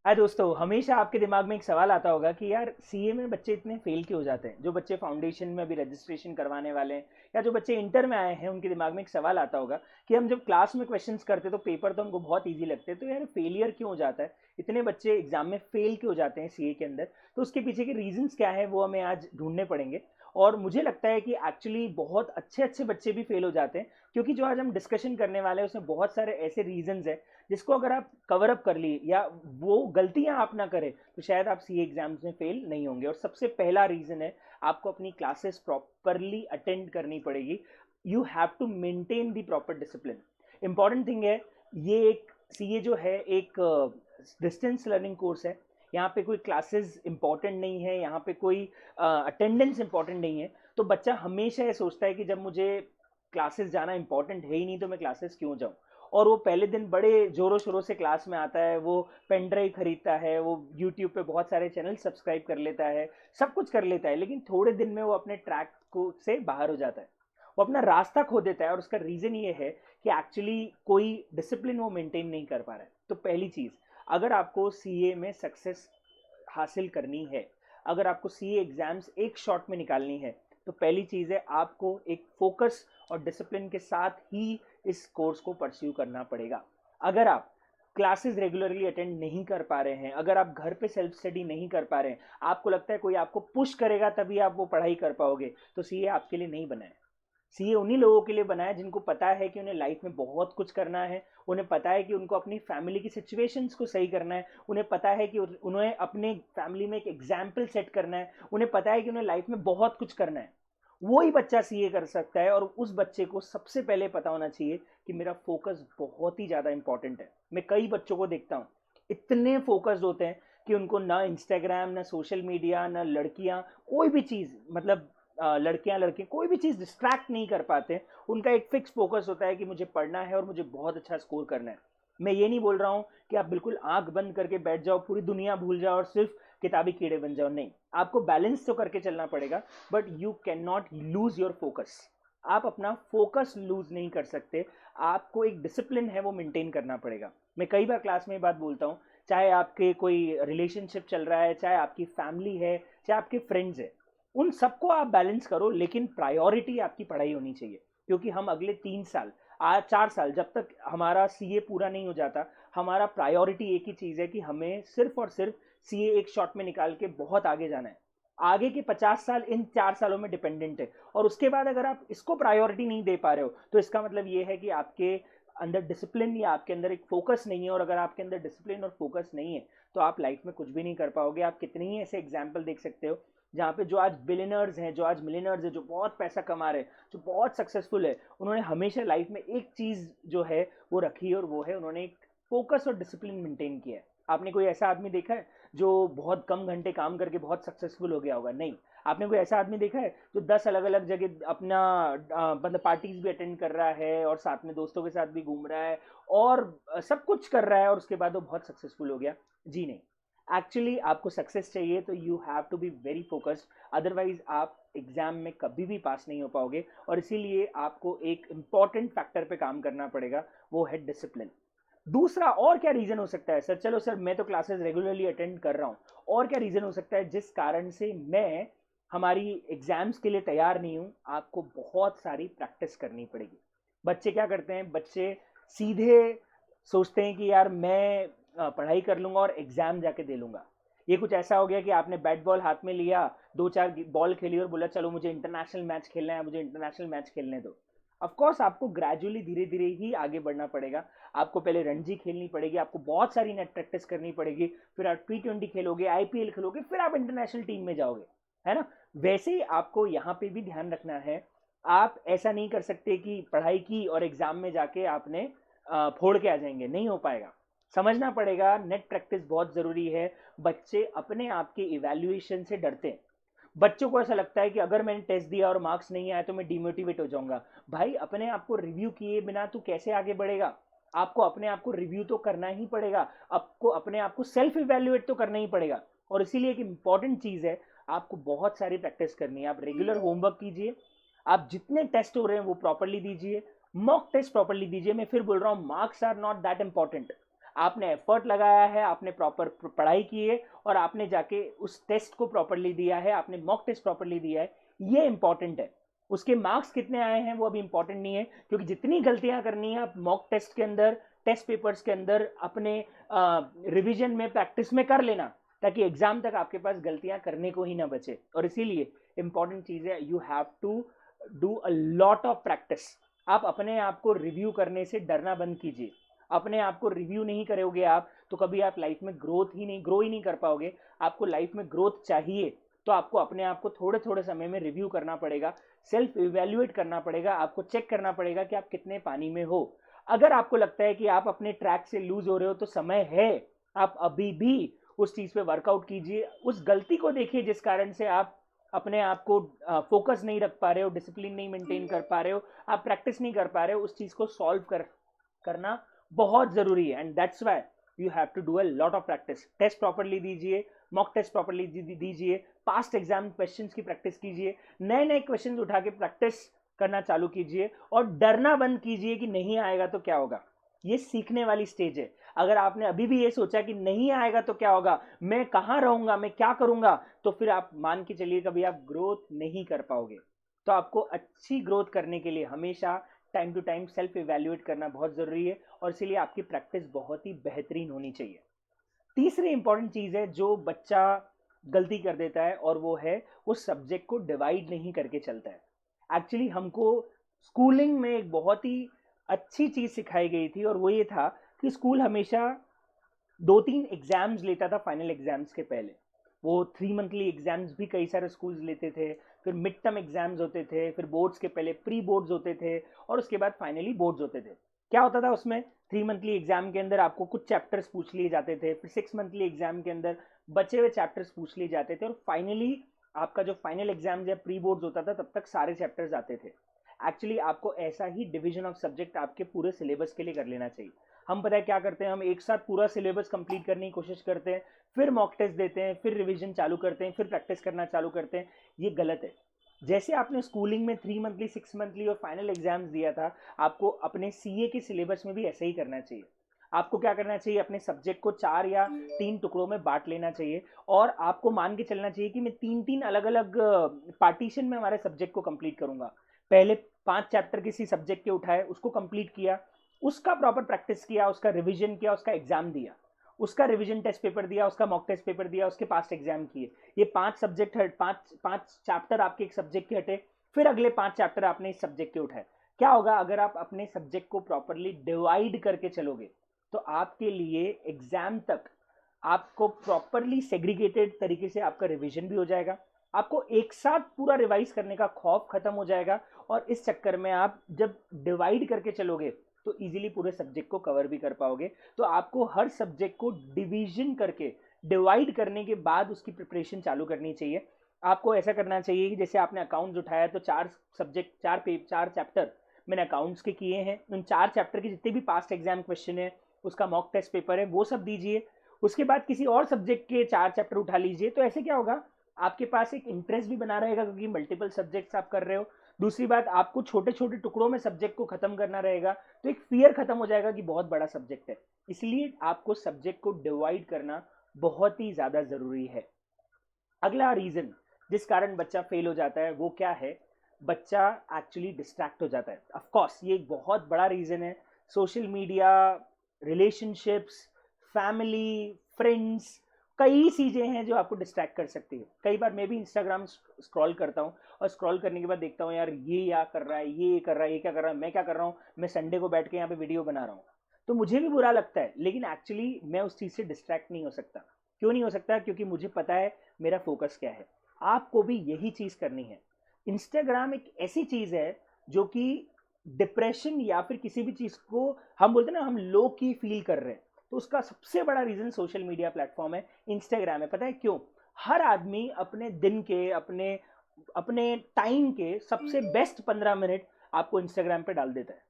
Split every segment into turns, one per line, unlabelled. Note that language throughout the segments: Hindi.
हाय दोस्तों, हमेशा आपके दिमाग में एक सवाल आता होगा कि यार सीए में बच्चे इतने फेल क्यों हो जाते हैं। जो बच्चे फाउंडेशन में अभी रजिस्ट्रेशन करवाने वाले हैं या जो बच्चे इंटर में आए हैं, उनके दिमाग में एक सवाल आता होगा कि हम जब क्लास में क्वेश्चंस करते तो पेपर तो हमको बहुत इजी लगते हैं, तो यार फेलियर क्यों हो जाता है, इतने बच्चे एग्जाम में फेल क्यों हो जाते हैं सीए के अंदर। तो उसके पीछे के रीजंस क्या है वो हमें आज ढूंढने पड़ेंगे। और मुझे लगता है कि एक्चुअली बहुत अच्छे अच्छे बच्चे भी फेल हो जाते हैं, क्योंकि जो आज हम डिस्कशन करने वाले हैं उसमें बहुत सारे ऐसे रीजंस हैं जिसको अगर आप कवर अप कर लिए या वो गलतियां आप ना करें तो शायद आप सी एग्जाम्स में फेल नहीं होंगे। और सबसे पहला रीजन है, आपको अपनी क्लासेस प्रॉपरली अटेंड करनी पड़ेगी। You have to maintain the proper discipline. Important thing है, ये एक सीए जो है एक डिस्टेंस लर्निंग कोर्स है। यहाँ पे कोई क्लासेस इंपॉर्टेंट नहीं है, यहाँ पे कोई अटेंडेंस इंपॉर्टेंट नहीं है। तो बच्चा हमेशा ये सोचता है कि जब मुझे क्लासेस जाना इंपॉर्टेंट है ही नहीं तो मैं क्लासेस क्यों जाऊँ। और वो पहले दिन बड़े जोरों शोरों से क्लास में आता है, वो पेन ड्राइव खरीदता है, वो यूट्यूब पे बहुत सारे चैनल सब्सक्राइब कर लेता है, सब कुछ कर लेता है, लेकिन थोड़े दिन में वो अपने ट्रैक को से बाहर हो जाता है, वो अपना रास्ता खो देता है। और उसका रीजन ये है कि एक्चुअली कोई डिसिप्लिन वो मेंटेन नहीं कर पा रहा है। तो पहली चीज, अगर आपको सीए में सक्सेस हासिल करनी है, अगर आपको सीए एग्जाम्स एक शॉट में निकालनी है, तो पहली चीज है आपको एक फोकस और डिसिप्लिन के साथ ही इस कोर्स को परस्यू करना पड़ेगा। अगर आप क्लासेस रेगुलरली अटेंड नहीं कर पा रहे हैं, अगर आप घर पे सेल्फ स्टडी नहीं कर पा रहे हैं, आपको लगता है कोई आपको पुश करेगा तभी आप वो पढ़ाई कर पाओगे, तो सीए आपके लिए नहीं बना है। सीए उन्हीं लोगों के लिए बना है जिनको पता है कि उन्हें लाइफ में बहुत कुछ करना है, उन्हें पता है कि उनको अपनी फैमिली की सिचुएशंस को सही करना है, उन्हें पता है कि उन्हें अपने फैमिली में एक एग्जाम्पल सेट करना है, उन्हें पता है कि उन्हें लाइफ में बहुत कुछ करना है। वो ही बच्चा सीए कर सकता है। और उस बच्चे को सबसे पहले पता होना चाहिए कि मेरा फोकस बहुत ही ज़्यादा इंपॉर्टेंट है। मैं कई बच्चों को देखता हूँ, इतने फोकस्ड होते हैं कि उनको ना इंस्टाग्राम, ना सोशल मीडिया, ना लड़कियां, कोई भी चीज़, मतलब लड़कियां लड़के कोई भी चीज़ डिस्ट्रैक्ट नहीं कर पाते। उनका एक फिक्स फोकस होता है कि मुझे पढ़ना है और मुझे बहुत अच्छा स्कोर करना है। मैं ये नहीं बोल रहा हूँ कि आप बिल्कुल आंख बंद करके बैठ जाओ, पूरी दुनिया भूल जाओ और सिर्फ किताबी कीड़े बन जाओ, नहीं। आपको बैलेंस तो करके चलना पड़ेगा, but you can not lose your focus. आप अपना फोकस लूज नहीं कर सकते। आपको एक डिसिप्लिन है वो मेंटेन करना पड़ेगा। मैं कई बार क्लास में बात बोलता हूँ, चाहे आपके कोई रिलेशनशिप चल रहा है, चाहे आपकी फैमिली है, चाहे आपके फ्रेंड्स है, उन सबको आप बैलेंस करो, लेकिन प्रायोरिटी आपकी पढ़ाई होनी चाहिए। क्योंकि हम अगले 3 साल, आज 4 साल, जब तक हमारा सीए पूरा नहीं हो जाता, हमारा प्रायोरिटी एक ही चीज़ है कि हमें सिर्फ और सिर्फ सीए एक शॉट में निकाल के बहुत आगे जाना है। आगे के 50 साल इन 4 सालों में डिपेंडेंट है। और उसके बाद अगर आप इसको प्रायोरिटी नहीं दे पा रहे हो तो इसका मतलब ये है कि आपके अंदर डिसिप्लिन या आपके अंदर एक फोकस नहीं है। और अगर आपके अंदर डिसिप्लिन और फोकस नहीं है तो आप लाइफ में कुछ भी नहीं कर पाओगे। आप कितने ही ऐसे एग्जाम्पल देख सकते हो जहाँ पे जो आज बिलियनर्स हैं, जो आज मिलियनर्स हैं, जो बहुत पैसा कमा रहे हैं, जो बहुत सक्सेसफुल है, उन्होंने हमेशा लाइफ में एक चीज़ जो है वो रखी है, और वो है उन्होंने एक फोकस और डिसिप्लिन मेंटेन किया है। आपने कोई ऐसा आदमी देखा है जो बहुत कम घंटे काम करके बहुत सक्सेसफुल हो गया होगा? नहीं। आपने कोई ऐसा आदमी देखा है जो 10 अलग अलग जगह अपना मतलब पार्टीज भी अटेंड कर रहा है और साथ में दोस्तों के साथ भी घूम रहा है और सब कुछ कर रहा है और उसके बाद वो बहुत सक्सेसफुल हो गया? जी नहीं। एक्चुअली आपको सक्सेस चाहिए तो you have to be very focused, otherwise आप एग्जाम में कभी भी पास नहीं हो पाओगे। और इसीलिए आपको एक इंपॉर्टेंट फैक्टर पे काम करना पड़ेगा, वो है डिसिप्लिन। दूसरा और क्या रीजन हो सकता है सर? चलो सर, मैं तो क्लासेस रेगुलरली अटेंड कर रहा हूँ, और क्या रीजन हो सकता है जिस कारण से मैं हमारी एग्जाम्स के लिए तैयार नहीं हूँ? आपको बहुत सारी प्रैक्टिस करनी पड़ेगी। बच्चे क्या करते हैं, बच्चे सीधे सोचते हैं कि यार मैं पढ़ाई कर लूंगा और एग्जाम जाके दे लूंगा। ये कुछ ऐसा हो गया कि आपने बैट बॉल हाथ में लिया, 2-4 बॉल खेली और बोला चलो मुझे इंटरनेशनल मैच खेलना है, मुझे इंटरनेशनल मैच खेलने दो। ऑफ कोर्स आपको ग्रेजुअली धीरे धीरे ही आगे बढ़ना पड़ेगा। आपको पहले रणजी खेलनी पड़ेगी, आपको बहुत सारी नेट प्रैक्टिस करनी पड़ेगी, फिर आप T20 खेलोगे, आईपीएल खेलोगे, फिर आप इंटरनेशनल टीम में जाओगे, है ना? वैसे ही आपको यहाँ पे भी ध्यान रखना है। आप ऐसा नहीं कर सकते कि पढ़ाई की और एग्जाम में जाके आपने फोड़ के आ जाएंगे, नहीं हो पाएगा। समझना पड़ेगा, नेट प्रैक्टिस बहुत जरूरी है। बच्चे अपने आप के इवैल्यूएशन से डरते हैं। बच्चों को ऐसा लगता है कि अगर मैंने टेस्ट दिया और मार्क्स नहीं आया तो मैं डिमोटिवेट हो जाऊंगा। भाई, अपने आप को रिव्यू किए बिना तू कैसे आगे बढ़ेगा? आपको अपने आप को रिव्यू तो करना ही पड़ेगा, आपको अपने आप को सेल्फ इवेल्युएट तो करना ही पड़ेगा। और इसीलिए एक इंपॉर्टेंट चीज है, आपको बहुत सारी प्रैक्टिस करनी है। आप रेगुलर होमवर्क कीजिए, आप जितने टेस्ट हो रहे हैं वो प्रॉपरली दीजिए, मॉक टेस्ट प्रॉपरली दीजिए। मैं फिर बोल रहा हूँ, marks are not that important. आपने एफर्ट लगाया है, आपने प्रॉपर पढ़ाई की है और आपने जाके उस टेस्ट को प्रॉपरली दिया है, आपने मॉक टेस्ट प्रॉपरली दिया है, ये इंपॉर्टेंट है। उसके मार्क्स कितने आए हैं वो अभी इंपॉर्टेंट नहीं है, क्योंकि जितनी गलतियां करनी है आप मॉक टेस्ट के अंदर, टेस्ट पेपर्स के अंदर, अपने रिवीजन में, प्रैक्टिस में कर लेना, ताकि एग्जाम तक आपके पास गलतियां करने को ही ना बचे। और इसीलिए इंपॉर्टेंट चीज है, you have to do a lot of practice. आप अपने आप को रिव्यू करने से डरना बंद कीजिए। अपने आप को रिव्यू नहीं करोगे आप तो कभी आप लाइफ में ग्रो ही नहीं कर पाओगे। आपको लाइफ में ग्रोथ चाहिए तो आपको अपने आप को थोड़े थोड़े समय में रिव्यू करना पड़ेगा, सेल्फ इवेल्युएट करना पड़ेगा, आपको चेक करना पड़ेगा कि आप कितने पानी में हो। अगर आपको लगता है कि आप अपने ट्रैक से लूज हो रहे हो तो समय है, आप अभी भी उस चीज पे वर्कआउट कीजिए, उस गलती को देखिए जिस कारण से आप अपने आप को फोकस नहीं रख पा रहे हो, डिसिप्लिन नहीं मेंटेन कर पा रहे हो, आप प्रैक्टिस नहीं कर पा रहे हो, उस चीज को सॉल्व करना बहुत जरूरी है। And that's why you have to do a lot of practice. Test properly दीजिए, मॉक टेस्ट प्रॉपरली दीजिए, पास्ट एग्जाम क्वेश्चंस की प्रैक्टिस कीजिए, नए नए क्वेश्चंस उठा के प्रैक्टिस करना चालू कीजिए और डरना बंद कीजिए कि नहीं आएगा तो क्या होगा। ये सीखने वाली स्टेज है। अगर आपने अभी भी ये सोचा कि नहीं आएगा तो क्या होगा, मैं कहाँ रहूंगा, मैं क्या करूंगा, तो फिर आप मान के चलिए कभी आप ग्रोथ नहीं कर पाओगे। तो आपको अच्छी ग्रोथ करने के लिए हमेशा time to time self evaluate करना बहुत जरूरी है और इसीलिए आपकी प्रैक्टिस बहुत ही बेहतरीन होनी चाहिए। तीसरी इंपॉर्टेंट चीज है जो बच्चा गलती कर देता है और वो है उस सब्जेक्ट को डिवाइड नहीं करके चलता है। एक्चुअली हमको स्कूलिंग में एक बहुत ही अच्छी चीज सिखाई गई थी और वो ये था कि स्कूल हमेशा 2-3 एग्जाम्स लेता था फाइनल एग्जाम्स के पहले। वो 3 मंथली एग्जाम्स भी कई सारे स्कूल्स लेते थे, फिर मिड टर्म एग्जाम्स होते थे, फिर बोर्ड्स के पहले प्री बोर्ड्स होते थे और उसके बाद फाइनली बोर्ड्स होते थे। क्या होता था उसमें, 3 मंथली एग्जाम के अंदर आपको कुछ चैप्टर्स पूछ लिए जाते थे, फिर 6 मंथली एग्जाम के अंदर बचे हुए चैप्टर्स पूछ लिए जाते थे और फाइनली आपका जो फाइनल एग्जाम या प्री बोर्ड्स होता था तब तक सारे चैप्टर्स आते थे। एक्चुअली आपको ऐसा ही डिवीजन ऑफ सब्जेक्ट आपके पूरे सिलेबस के लिए कर लेना चाहिए। हम पता है क्या करते हैं, हम एक साथ पूरा सिलेबस कंप्लीट करने की कोशिश करते हैं, फिर मॉक टेस्ट देते हैं, फिर रिवीजन चालू करते हैं, फिर प्रैक्टिस करना चालू करते हैं। ये गलत है। जैसे आपने स्कूलिंग में 3 मंथली, 6 मंथली और फाइनल एग्जाम्स दिया था, आपको अपने सीए के सिलेबस में भी ऐसा ही करना चाहिए। आपको क्या करना चाहिए, अपने सब्जेक्ट को 4 या 3 टुकड़ों में बांट लेना चाहिए और आपको मान के चलना चाहिए कि मैं 3-3 अलग अलग पार्टीशन में हमारे सब्जेक्ट को कंप्लीट करूंगा। पहले 5 चैप्टर किसी सब्जेक्ट के उठाए, उसको कंप्लीट किया, उसका प्रॉपर प्रैक्टिस किया, उसका रिवीजन किया, उसका एग्जाम दिया, उसका रिवीजन टेस्ट पेपर दिया, उसका मॉक टेस्ट पेपर दिया, उसके पास्ट एग्जाम किए। ये 5 सब्जेक्ट हट, 5 चैप्टर आपके एक सब्जेक्ट के हटे, फिर अगले 5 चैप्टर आपने इस सब्जेक्ट के उठाए। क्या होगा, अगर आप अपने सब्जेक्ट को प्रॉपरली डिवाइड करके चलोगे तो आपके लिए एग्जाम तक आपको प्रॉपरली सेग्रीगेटेड तरीके से आपका रिवीजन भी हो जाएगा, आपको एक साथ पूरा रिवाइज करने का खौफ खत्म हो जाएगा और इस चक्कर में आप जब डिवाइड करके चलोगे तो इजीली पूरे सब्जेक्ट को कवर भी कर पाओगे। तो आपको हर सब्जेक्ट को डिवीजन करके, डिवाइड करने के बाद उसकी प्रिपरेशन चालू करनी चाहिए। आपको ऐसा करना चाहिए कि जैसे आपने अकाउंट्स उठाया तो 4 सब्जेक्ट, 4 चैप्टर मैंने अकाउंट्स के किए हैं, उन 4 चैप्टर के जितने भी पास्ट एग्जाम क्वेश्चन है, उसका मॉक टेस्ट पेपर है, वो सब दीजिए। उसके बाद किसी और सब्जेक्ट के 4 चैप्टर उठा लीजिए। तो ऐसे क्या होगा, आपके पास एक इंटरेस्ट भी बना रहेगा क्योंकि मल्टीपल सब्जेक्ट्स आप कर रहे हो। दूसरी बात, आपको छोटे छोटे टुकड़ों में सब्जेक्ट को खत्म करना रहेगा, तो एक फियर खत्म हो जाएगा कि बहुत बड़ा सब्जेक्ट है। इसलिए आपको सब्जेक्ट को डिवाइड करना बहुत ही ज्यादा जरूरी है। अगला रीजन जिस कारण बच्चा फेल हो जाता है वो क्या है, बच्चा एक्चुअली डिस्ट्रैक्ट हो जाता है। ऑफ कोर्स ये एक बहुत बड़ा रीजन है। Social media, relationships, family, friends, कई चीजें हैं जो आपको डिस्ट्रैक्ट कर सकती है। कई बार मैं भी इंस्टाग्राम स्क्रॉल करता हूँ और स्क्रॉल करने के बाद देखता हूँ यार ये क्या कर रहा है, ये कर रहा है, ये क्या कर रहा है, मैं क्या कर रहा हूँ, मैं संडे को बैठ के यहाँ पे वीडियो बना रहा हूँ। तो मुझे भी बुरा लगता है, लेकिन एक्चुअली मैं उस चीज से डिस्ट्रैक्ट नहीं हो सकता। क्यों नहीं हो सकता, क्योंकि मुझे पता है मेरा फोकस क्या है। आपको भी यही चीज करनी है। इंस्टाग्राम एक ऐसी चीज है जो कि डिप्रेशन या फिर किसी भी चीज को हम बोलते हैं ना, हम लो की फील कर रहे हैं, तो उसका सबसे बड़ा रीजन सोशल मीडिया प्लेटफॉर्म है, इंस्टाग्राम है। पता है क्यों? हर आदमी अपने दिन के, अपने अपने टाइम के सबसे बेस्ट 15 मिनट आपको इंस्टाग्राम पे डाल देता है।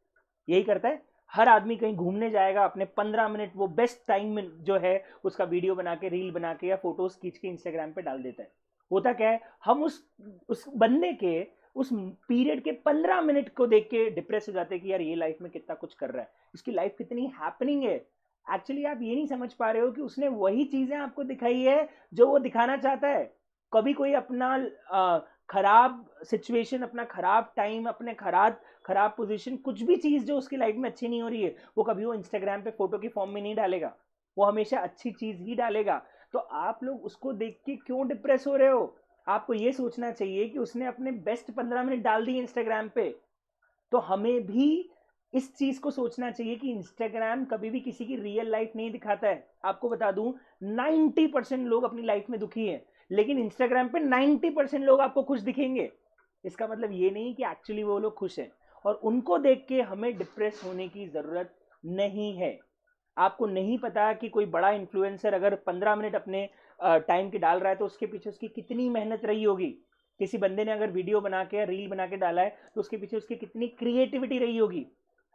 यही करता है हर आदमी। कहीं घूमने जाएगा, अपने 15 मिनट वो बेस्ट टाइम में जो है उसका वीडियो बना के, रील बना के या फोटोज खींच के इंस्टाग्राम पे डाल देता है। होता क्या है, हम उस बंदे के उस पीरियड के 15 मिनट को देख के डिप्रेस हो जाते हैं कि यार ये लाइफ में कितना कुछ कर रहा है, इसकी लाइफ कितनी हैपनिंग है। एक्चुअली आप ये नहीं समझ पा रहे हो कि उसने वही चीजें आपको दिखाई है जो वो दिखाना चाहता है। कभी कोई अपना खराब सिचुएशन, अपना खराब टाइम, अपने खराब खराब पोजीशन, कुछ भी चीज जो उसकी लाइफ में अच्छी नहीं हो रही है, वो कभी वो इंस्टाग्राम पे फोटो की फॉर्म में नहीं डालेगा। वो हमेशा अच्छी चीज ही डालेगा। तो आप लोग उसको देख के क्यों डिप्रेस हो रहे हो? आपको ये सोचना चाहिए कि उसने अपने बेस्ट 15 मिनट डाल दिए इंस्टाग्राम पे। तो हमें भी इस चीज को सोचना चाहिए कि इंस्टाग्राम कभी भी किसी की रियल लाइफ नहीं दिखाता है। आपको बता दूं, 90% लोग अपनी लाइफ में दुखी हैं, लेकिन इंस्टाग्राम पे 90% लोग आपको खुश दिखेंगे। इसका मतलब ये नहीं कि एक्चुअली वो लोग खुश हैं, और उनको देख के हमें डिप्रेस होने की जरूरत नहीं है। आपको नहीं पता कि कोई बड़ा इन्फ्लुएंसर अगर 15 मिनट अपने टाइम के डाल रहा है तो उसके पीछे उसकी कितनी मेहनत रही होगी। किसी बंदे ने अगर वीडियो बना के रील बना के डाला है तो उसके पीछे उसकी कितनी क्रिएटिविटी रही होगी।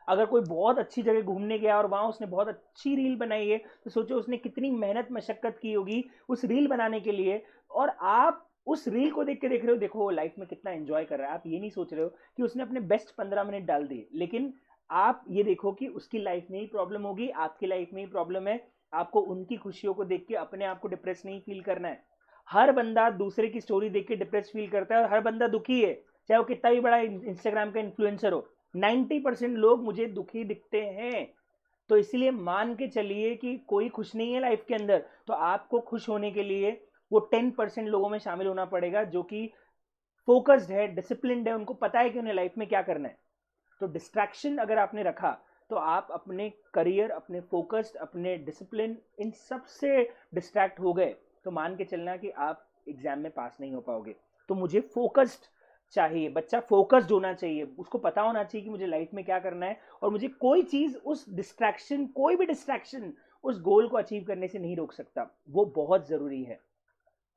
अगर कोई बहुत अच्छी जगह घूमने गया और वहां उसने बहुत अच्छी रील बनाई है तो सोचो उसने कितनी मेहनत मशक्कत की होगी उस रील बनाने के लिए। और आप उस रील को देख के देख रहे हो, देखो वो लाइफ में कितना एंजॉय कर रहा है। आप ये नहीं सोच रहे हो कि उसने अपने बेस्ट 15 मिनट डाल दिए। लेकिन आप ये देखो कि उसकी लाइफ में ही प्रॉब्लम होगी, आपकी लाइफ में ही प्रॉब्लम है। आपको उनकी खुशियों को देख के अपने आप को डिप्रेस नहीं फील करना है। हर बंदा दूसरे की स्टोरी देख के डिप्रेस फील करता है, और हर बंदा दुखी है, चाहे वो कितना भी बड़ा इंस्टाग्राम का इन्फ्लुएंसर हो। 90% लोग मुझे दुखी दिखते हैं। तो इसलिए मान के चलिए कि कोई खुश नहीं है लाइफ के अंदर, तो आपको खुश होने के लिए वो 10% लोगों में शामिल होना पड़ेगा जो कि फोकस्ड है, डिसिप्लिन्ड है, उनको पता है कि उन्हें लाइफ में क्या करना है। तो डिस्ट्रैक्शन अगर आपने रखा तो आप अपने करियर, अपने फोकस्ड, अपने डिसिप्लिन, इन सब से डिस्ट्रैक्ट हो गए तो मान के चलना कि आप एग्जाम में पास नहीं हो पाओगे। तो मुझे फोकस्ड चाहिए, बच्चा फोकस्ड होना चाहिए, उसको पता होना चाहिए कि मुझे लाइफ में क्या करना है, और मुझे कोई चीज उस डिस्ट्रैक्शन, कोई भी डिस्ट्रैक्शन उस गोल को अचीव करने से नहीं रोक सकता। वो बहुत जरूरी है।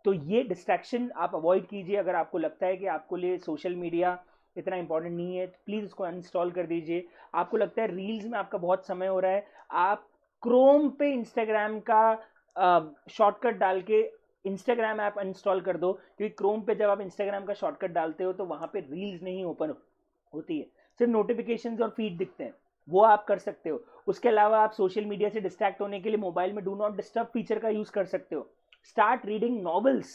तो ये डिस्ट्रैक्शन आप अवॉइड कीजिए। अगर आपको लगता है कि आपको लिए सोशल मीडिया इतना इंपॉर्टेंट नहीं है तो प्लीज़ उसको अनइंस्टॉल कर दीजिए। आपको लगता है रील्स में आपका बहुत समय हो रहा है, आप क्रोम पे इंस्टाग्राम का शॉर्टकट डाल के इंस्टाग्राम ऐप अनइंस्टॉल कर दो, क्योंकि क्रोम पे जब आप इंस्टाग्राम का शॉर्टकट डालते हो तो वहां पे रील्स नहीं ओपन होती है, सिर्फ नोटिफिकेशंस और फीड दिखते हैं। वो आप कर सकते हो। उसके अलावा आप सोशल मीडिया से डिस्ट्रैक्ट होने के लिए मोबाइल में डू नॉट डिस्टर्ब फीचर का यूज कर सकते हो। Start reading novels,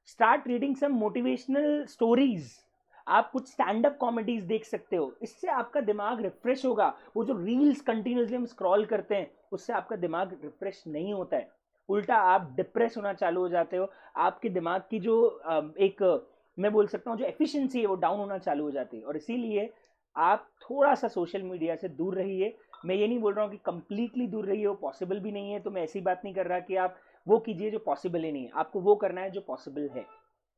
start reading some motivational stories. आप कुछ स्टैंड अप कॉमेडीज देख सकते हो, इससे आपका दिमाग रिफ्रेश होगा। वो जो रील्स कंटिन्यूसली हम स्क्रॉल करते हैं उससे आपका दिमाग रिफ्रेश नहीं होता है, उल्टा आप डिप्रेस होना चालू हो जाते हो। आपके दिमाग की जो एक मैं बोल सकता हूँ जो एफिशिएंसी है वो डाउन होना चालू हो जाती है। और इसीलिए आप थोड़ा सा सोशल मीडिया से दूर रहिए। मैं ये नहीं बोल रहा हूँ कि कंप्लीटली दूर रहिए, वो पॉसिबल भी नहीं है। तो मैं ऐसी बात नहीं कर रहा कि आप वो कीजिए जो पॉसिबल ही नहीं है, आपको वो करना है जो पॉसिबल है।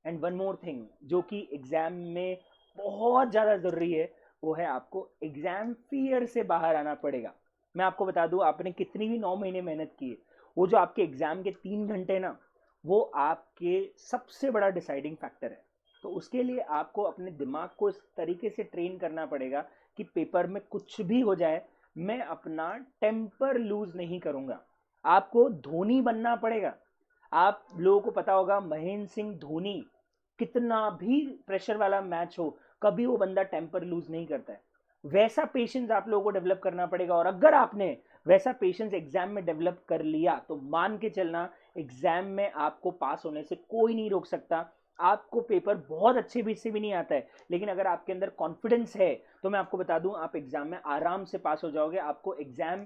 एंड वन मोर थिंग जो कि एग्जाम में बहुत ज़्यादा ज़रूरी है, वो है आपको एग्जाम फियर से बाहर आना पड़ेगा। मैं आपको बता दूं, आपने कितनी भी 9 महीने मेहनत की है, वो जो आपके एग्जाम के 3 घंटे ना, वो आपके सबसे बड़ा डिसाइडिंग फैक्टर है। तो उसके लिए आपको अपने दिमाग को इस तरीके से ट्रेन करना पड़ेगा कि पेपर में कुछ भी हो जाए मैं अपना टेम्पर लूज नहीं करूंगा। आपको धोनी बनना पड़ेगा। आप लोगों को पता होगा महेंद्र सिंह धोनी, कितना भी प्रेशर वाला मैच हो कभी वो बंदा टेम्पर लूज नहीं करता है। वैसा पेशेंस आप लोगों को डेवलप करना पड़ेगा। और अगर आपने वैसा पेशेंस एग्जाम में डेवलप कर लिया तो मान के चलना एग्जाम में आपको पास होने से कोई नहीं रोक सकता। आपको पेपर बहुत अच्छे भी से भी नहीं आता है, लेकिन अगर आपके अंदर कॉन्फिडेंस है तो मैं आपको बता दूं आप एग्जाम में आराम से पास हो जाओगे। आपको एग्जाम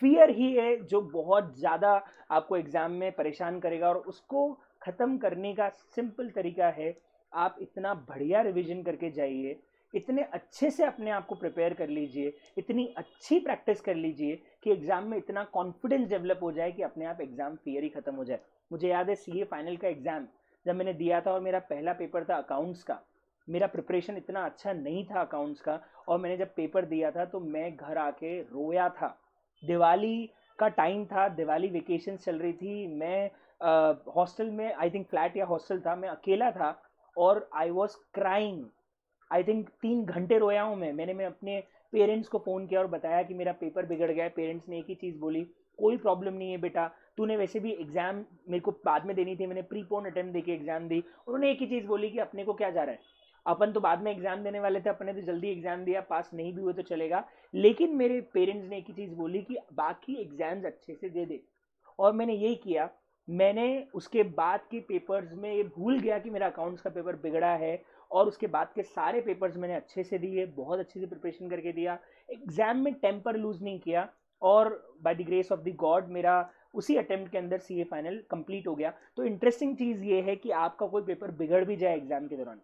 फियर ही है जो बहुत ज्यादा आपको एग्जाम में परेशान करेगा, और उसको खत्म करने का सिंपल तरीका है आप इतना बढ़िया रिवीजन करके जाइए, इतने अच्छे से अपने आप को प्रिपेयर कर लीजिए, इतनी अच्छी प्रैक्टिस कर लीजिए कि एग्जाम में इतना कॉन्फिडेंस डेवलप हो जाए कि अपने आप एग्जाम फियर ही खत्म हो जाए। मुझे याद है सीए फाइनल का एग्जाम जब मैंने दिया था और मेरा पहला पेपर था अकाउंट्स का। मेरा प्रिपरेशन इतना अच्छा नहीं था अकाउंट्स का, और मैंने जब पेपर दिया था तो मैं घर आके रोया था। दिवाली का टाइम था, दिवाली वेकेशन चल रही थी, मैं हॉस्टल में, आई थिंक फ्लैट या हॉस्टल था, मैं अकेला था और I was crying. I think 3 घंटे रोया हूँ मैंने मैं अपने पेरेंट्स को फ़ोन किया और बताया कि मेरा पेपर बिगड़ गया है। पेरेंट्स ने एक ही चीज़ बोली, कोई प्रॉब्लम नहीं है बेटा, तूने वैसे भी एग्ज़ाम मेरे को बाद में देनी थी, मैंने प्रीपोन अटेम्प्ट दे के एग्ज़ाम दी। उन्होंने एक ही चीज़ बोली कि अपने को क्या जा रहा है, अपन तो बाद में एग्जाम देने वाले थे, अपने तो जल्दी एग्जाम दिया, पास नहीं भी हुए तो चलेगा, लेकिन मेरे पेरेंट्स ने एक ही चीज बोली कि बाकी एग्जाम्स अच्छे से दे दे। और मैंने यही किया। मैंने उसके बाद के पेपर्स में ये भूल गया कि मेरा अकाउंट्स का पेपर बिगड़ा है, और उसके बाद के सारे पेपर्स मैंने अच्छे से दिए, बहुत अच्छे से प्रिपरेशन करके दिया, एग्जाम में टेम्पर लूज नहीं किया, और by the grace of the God मेरा उसी अटेम्प्ट के अंदर सीए फाइनल कंप्लीट हो गया। तो इंटरेस्टिंग चीज ये है कि आपका कोई पेपर बिगड़ भी जाए एग्जाम के दौरान,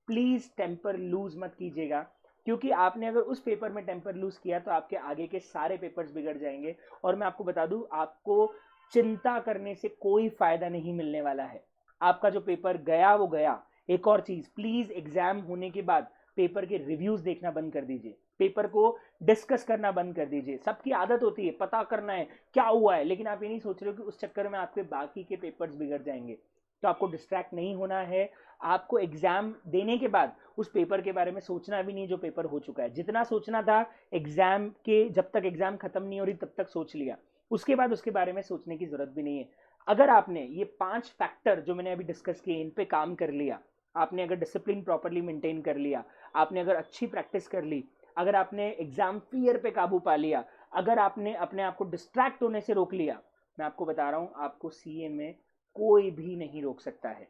प्लीज टेम्पर लूज मत कीजिएगा, क्योंकि आपने अगर उस पेपर में टेम्पर लूज किया तो आपके आगे के सारे पेपर्स बिगड़ जाएंगे। और मैं आपको बता दूं, आपको चिंता करने से कोई फायदा नहीं मिलने वाला है। आपका जो पेपर गया वो गया। एक और चीज, प्लीज एग्जाम होने के बाद पेपर के रिव्यूज देखना बंद कर दीजिए, पेपर को डिस्कस करना बंद कर दीजिए। सबकी आदत होती है पता करना है क्या हुआ है, लेकिन आप ये नहीं सोच रहे हो कि उस चक्कर में आपके बाकी के पेपर्स बिगड़ जाएंगे। तो आपको डिस्ट्रैक्ट नहीं होना है। आपको एग्जाम देने के बाद उस पेपर के बारे में सोचना भी नहीं जो पेपर हो चुका है। जितना सोचना था एग्जाम के, जब तक एग्जाम खत्म नहीं हो रही तब तक सोच लिया, उसके बाद उसके बारे में सोचने की जरूरत भी नहीं है। अगर आपने ये 5 फैक्टर जो मैंने अभी डिस्कस किए इन पे काम कर लिया, आपने अगर डिसिप्लिन प्रॉपरली मेंटेन कर लिया, आपने अगर अच्छी प्रैक्टिस कर ली, अगर आपने एग्जाम फियर पे काबू पा लिया, अगर आपने अपने आप को डिस्ट्रैक्ट होने से रोक लिया, मैं आपको बता रहा हूं आपको सीए में कोई भी नहीं रोक सकता है।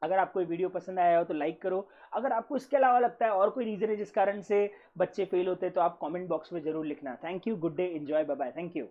अगर आपको ये वीडियो पसंद आया हो तो लाइक करो। अगर आपको इसके अलावा लगता है और कोई रीजन है जिस कारण से बच्चे फेल होते हैं तो आप कमेंट बॉक्स में जरूर लिखना। Thank you, good day, enjoy, bye bye, thank you.